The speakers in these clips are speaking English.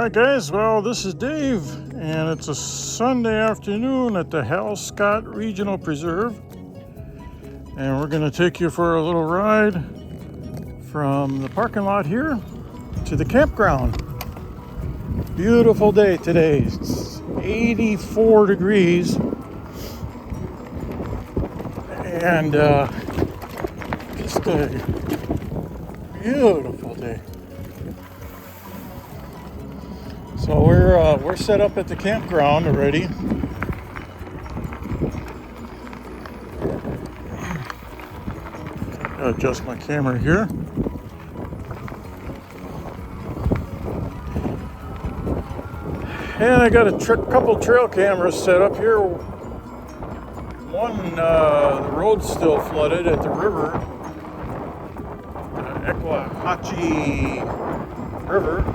Alright guys, well this is Dave and it's a Sunday afternoon at the Hal Scott Regional Preserve, and we're going to take you for a little ride from the parking lot here to the campground. Beautiful day today. It's 84 degrees and just a beautiful day. So we're set up at the campground already. Gotta adjust my camera here. And I got a couple trail cameras set up here. One, the road's still flooded at the river, the Equahatchee River.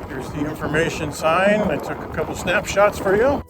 Here's the information sign. I took a couple snapshots for you.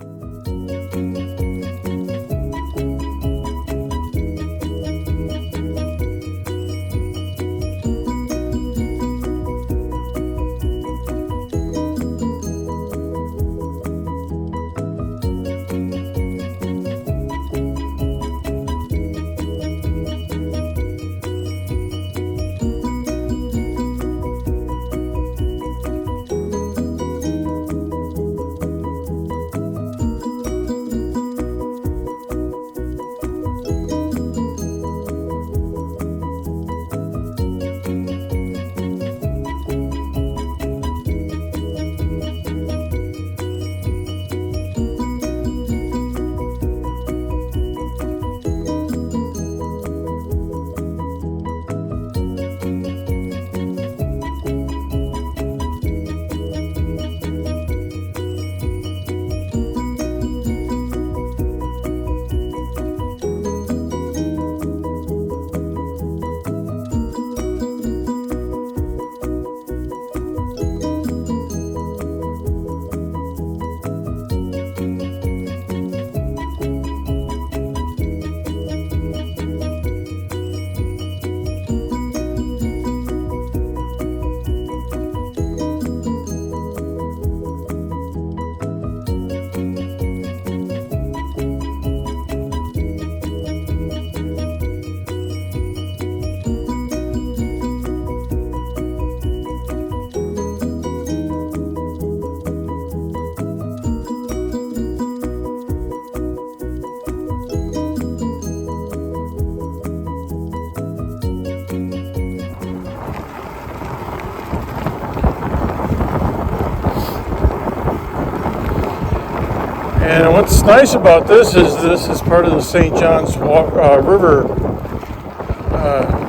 And what's nice about this is part of the St. John's River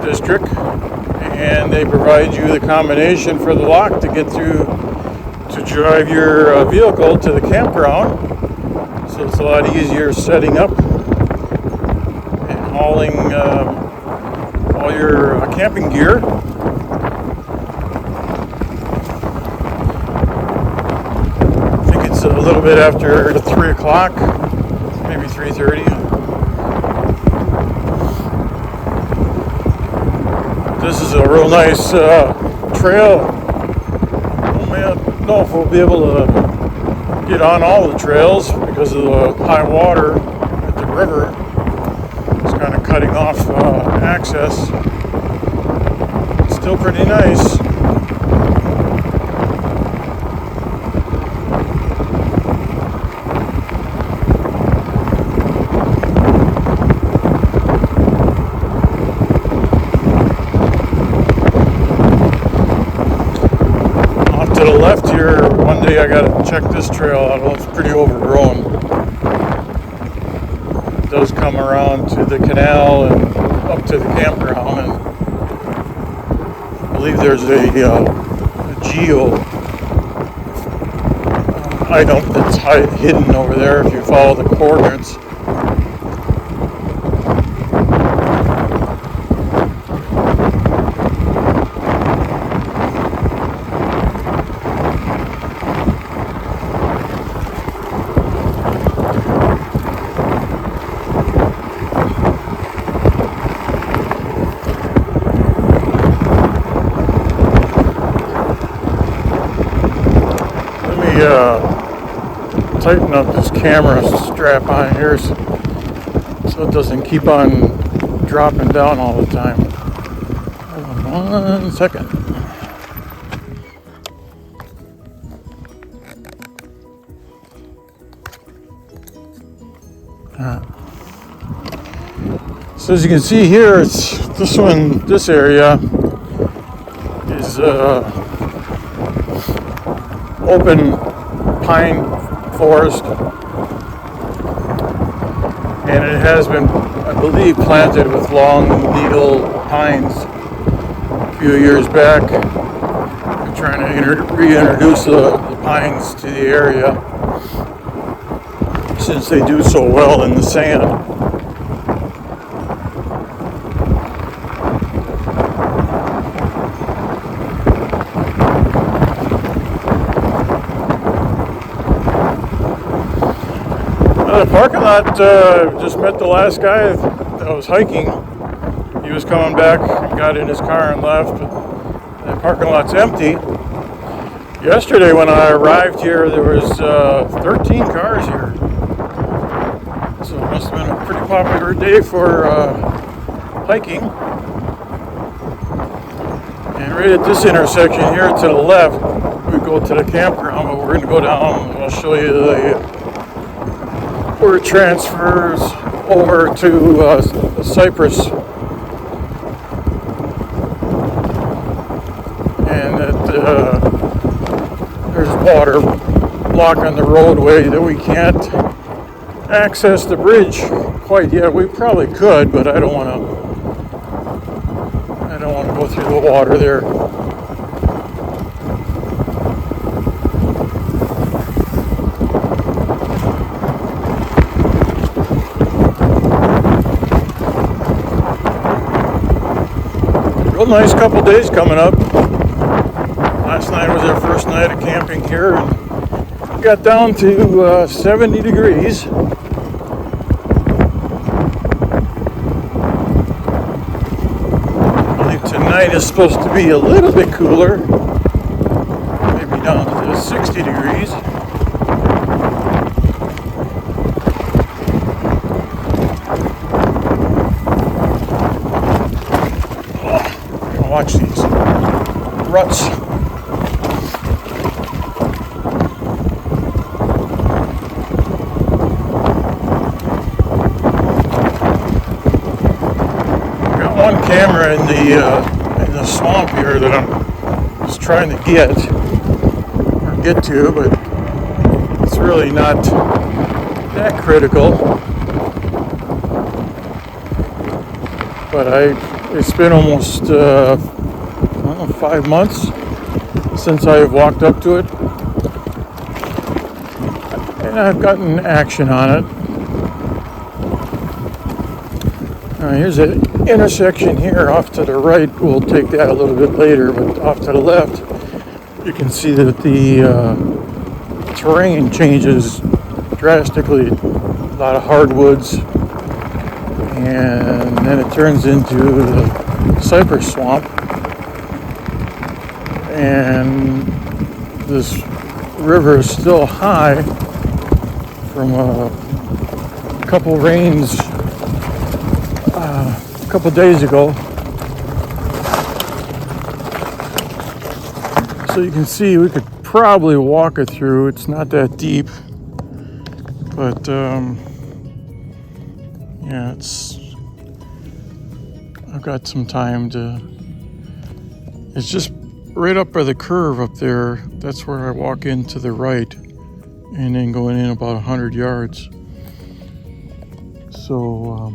District, and they provide you the combination for the lock to get through to drive your vehicle to the campground. So it's a lot easier setting up and hauling all your camping gear. It's a little bit after 3 o'clock, maybe 3:30. This is a real nice trail. Oh man, I don't know if we'll be able to get on all the trails because of the high water at the river. It's kind of cutting off access. It's still pretty nice. To the left here, one day I gotta check this trail out. Well, it's pretty overgrown. It does come around to the canal and up to the campground, and I believe there's a geo item that's hidden over there if you follow the coordinates. tighten up this camera strap on here so it doesn't keep on dropping down all the time. Hold on 1 second. So as you can see here, it's this area is open pine forest, and it has been, I believe, planted with long needle pines a few years back. We're trying to reintroduce the pines to the area since they do so well in the sand. The parking lot, just met the last guy that was hiking. He was coming back, got in his car and left. The parking lot's empty. Yesterday when I arrived here, there was 13 cars here. So it must have been a pretty popular day for hiking. And right at this intersection here to the left, we go to the campground, but we're going to go down and I'll show you where it transfers over to Cypress. And there's water blocking the roadway that we can't access the bridge quite yet. We probably could, but I don't want to go through the water there. Real nice couple days coming up. Last night was our first night of camping here, and we got down to 70 degrees. I think tonight is supposed to be a little bit cooler, maybe down to 60 degrees. Watch these ruts. Got one camera in the swamp here that I'm just trying to get to, but it's really not that critical. But it's been almost 5 months since I've walked up to it, and I've gotten action on it. Here's an intersection here off to the right. We'll take that a little bit later, but off to the left you can see that the terrain changes drastically. A lot of hardwoods, and then it turns into the cypress swamp, and this river is still high from a couple rains a couple days ago. So you can see we could probably walk it through. It's not that deep, but yeah, I've got some time to. It's just right up by the curve up there. That's where I walk in to the right, and then going in about 100 yards. So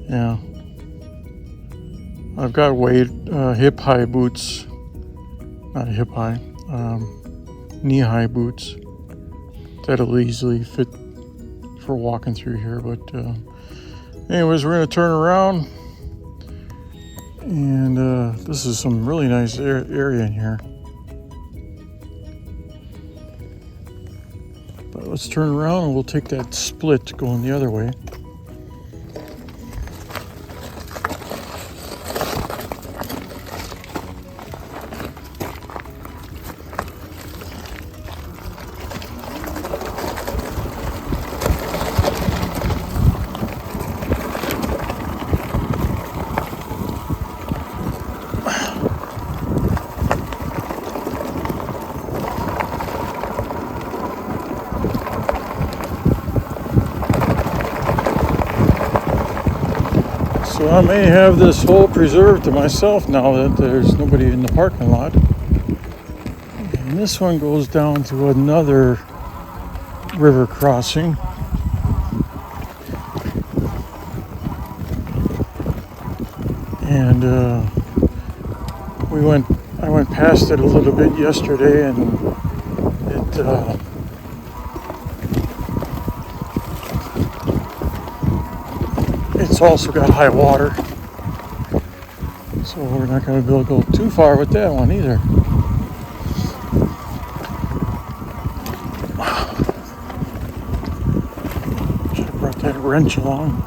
yeah, I've got hip-high boots, not hip-high, knee-high boots that'll easily fit for walking through here. But anyways, we're going to turn around, and this is some really nice area in here. But let's turn around and we'll take that split going the other way. So I may have this whole preserve to myself now that there's nobody in the parking lot. And this one goes down to another river crossing. And I went past it a little bit yesterday, and it's also got high water. So we're not going to be able to go too far with that one either. Should have brought that wrench along.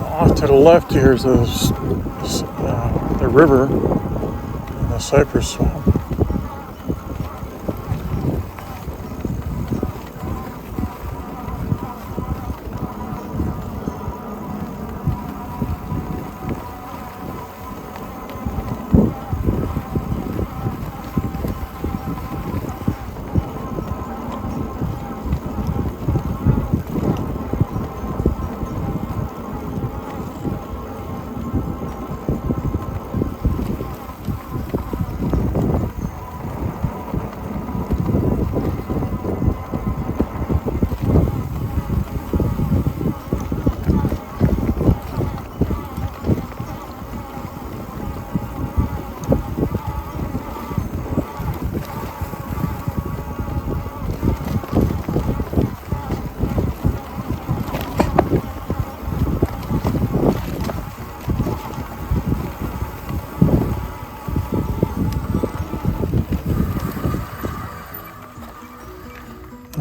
Off to the left here is the river and the cypress swamp.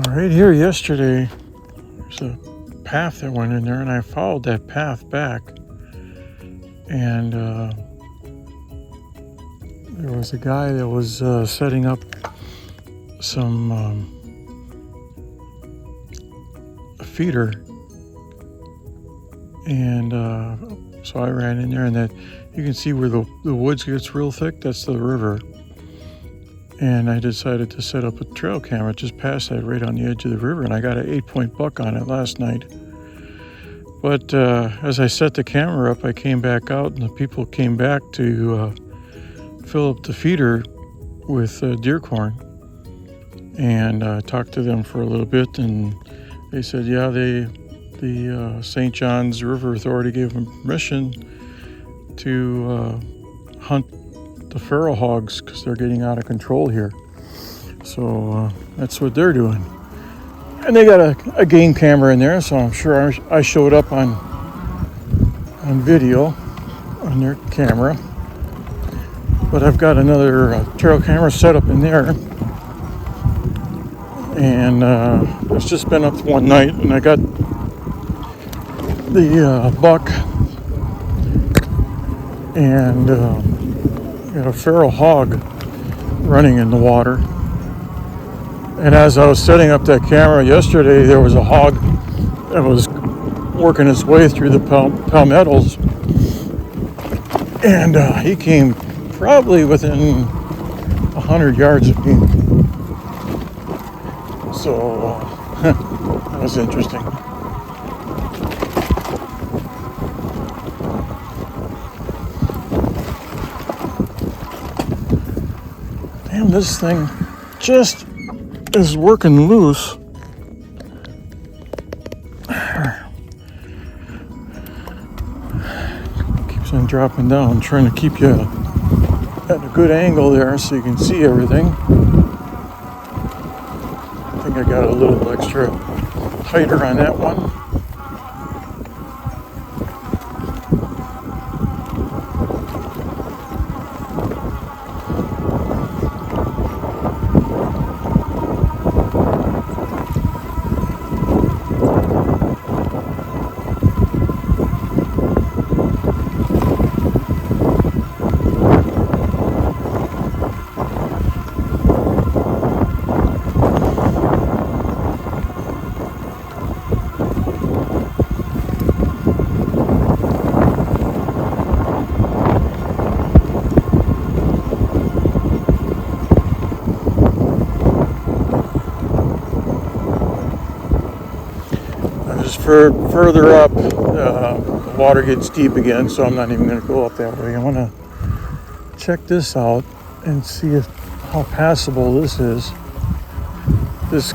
Right here yesterday, there's a path that went in there, and I followed that path back, and there was a guy that was setting up some a feeder, and so I ran in there, and that you can see where the woods gets real thick. That's the river. And I decided to set up a trail camera just past that, right on the edge of the river, and I got an 8-point buck on it last night. But as I set the camera up, I came back out, and the people came back to fill up the feeder with deer corn, and talked to them for a little bit, and they said, yeah, the St. John's River Authority gave them permission to hunt the feral hogs because they're getting out of control here. So that's what they're doing. And they got a game camera in there, so I'm sure I showed up on video on their camera. But I've got another trail camera set up in there. And it's just been up one night, and I got the buck and got a feral hog running in the water. And as I was setting up that camera yesterday, there was a hog that was working its way through the palmettos, and he came probably within 100 yards of me. So that was interesting. Damn, this thing just is working loose. Keeps on dropping down, trying to keep you at a good angle there so you can see everything. I think I got a little extra tighter on that one. Further up, the water gets deep again, so I'm not even going to go up that way. I want to check this out and see how passable this is. This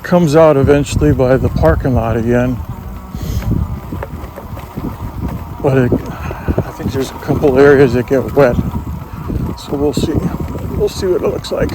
comes out eventually by the parking lot again, but I think there's a couple areas that get wet, so we'll see. We'll see what it looks like.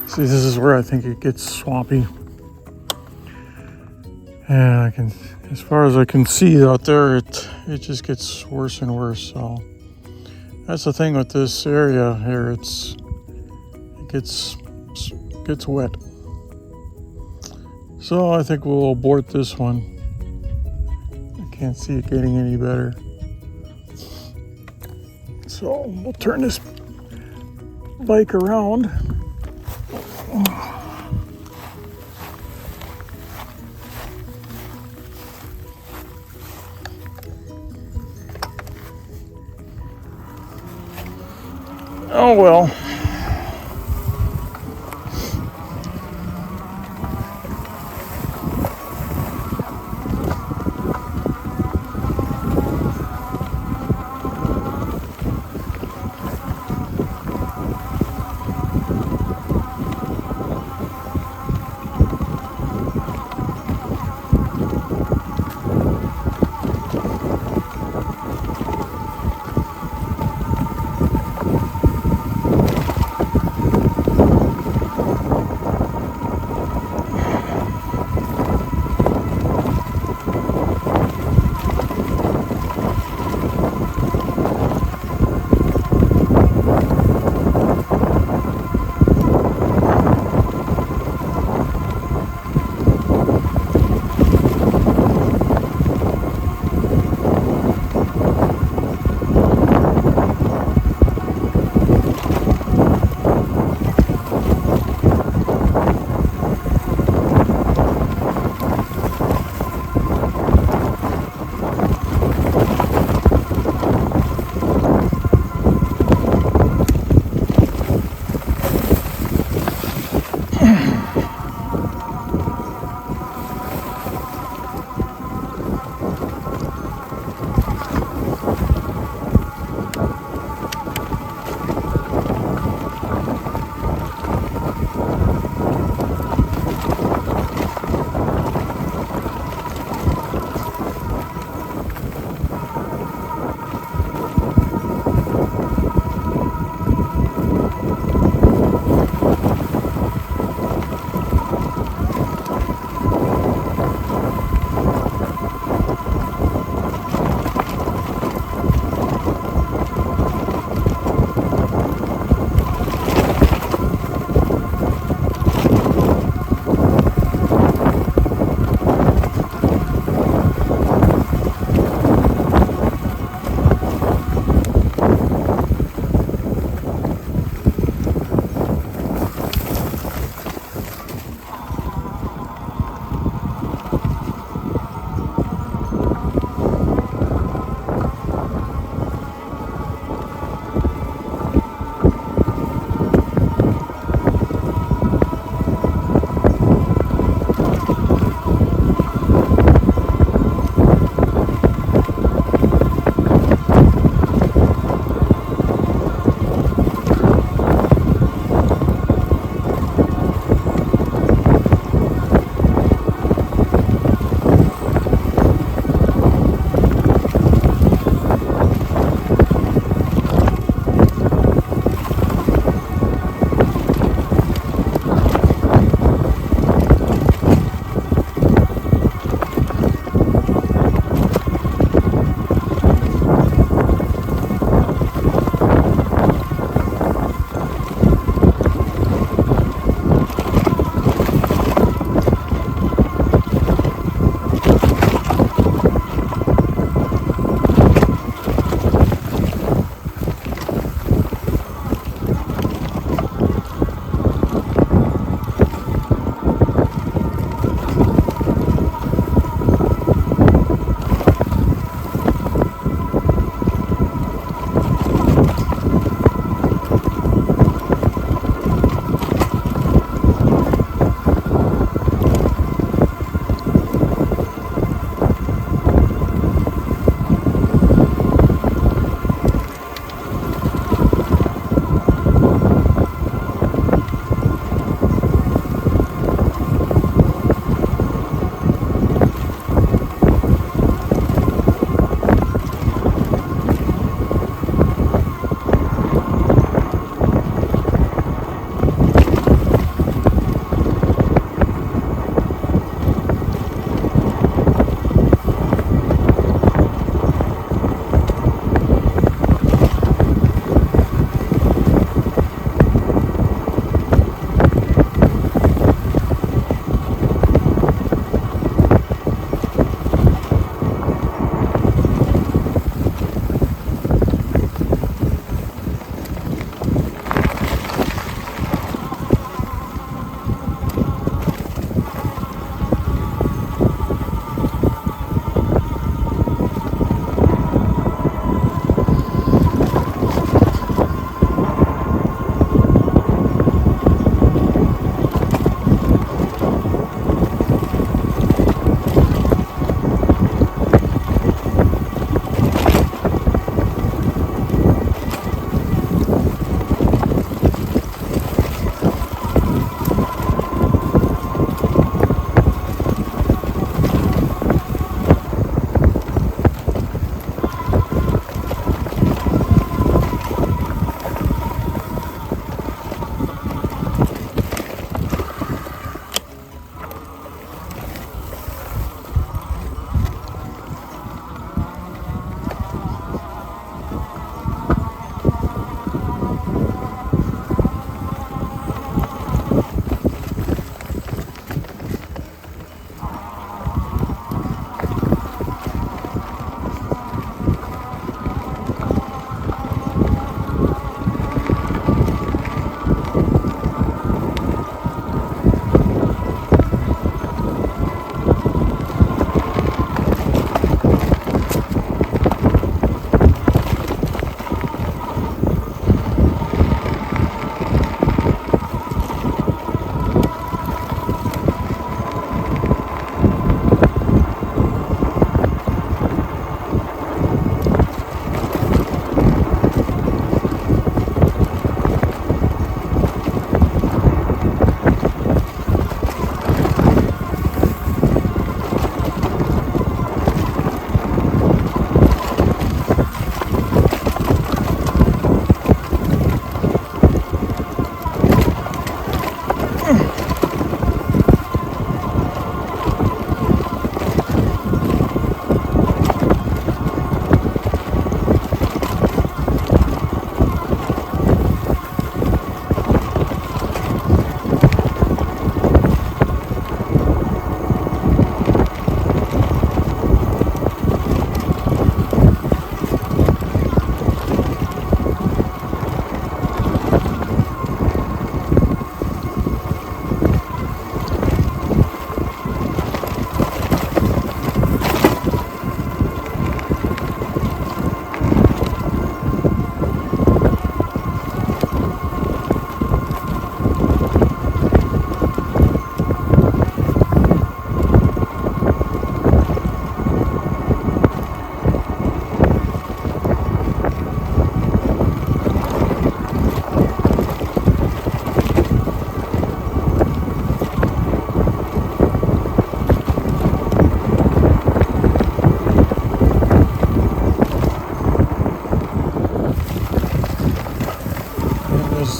See, this is where I think it gets swampy. And as far as I can see out there, it just gets worse and worse. So that's the thing with this area here. It gets wet. So I think we'll abort this one. I can't see it getting any better. So we'll turn this bike around. Oh well.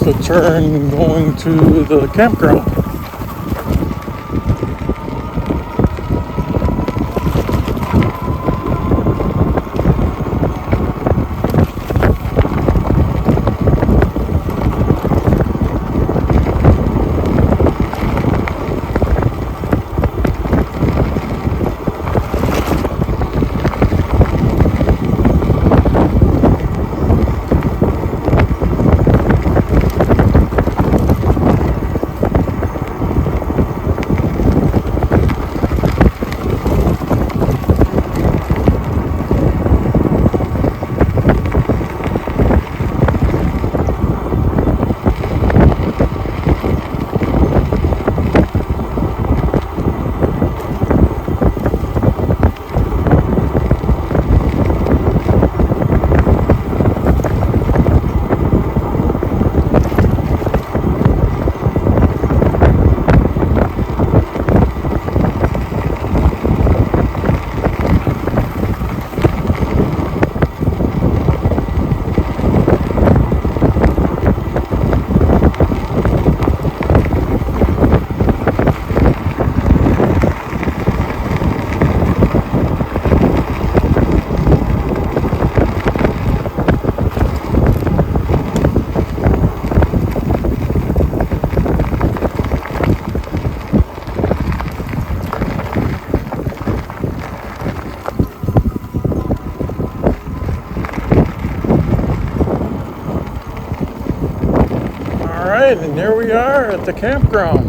the turn going to the campground. Alright, and here we are at the campground.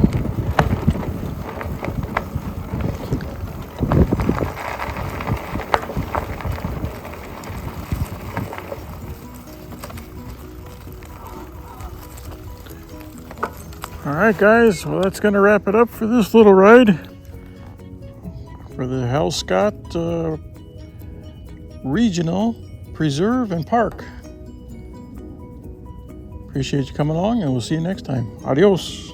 Alright guys, well that's going to wrap it up for this little ride for the Hal Scott Regional Preserve and Park. Appreciate you coming along, and we'll see you next time. Adios.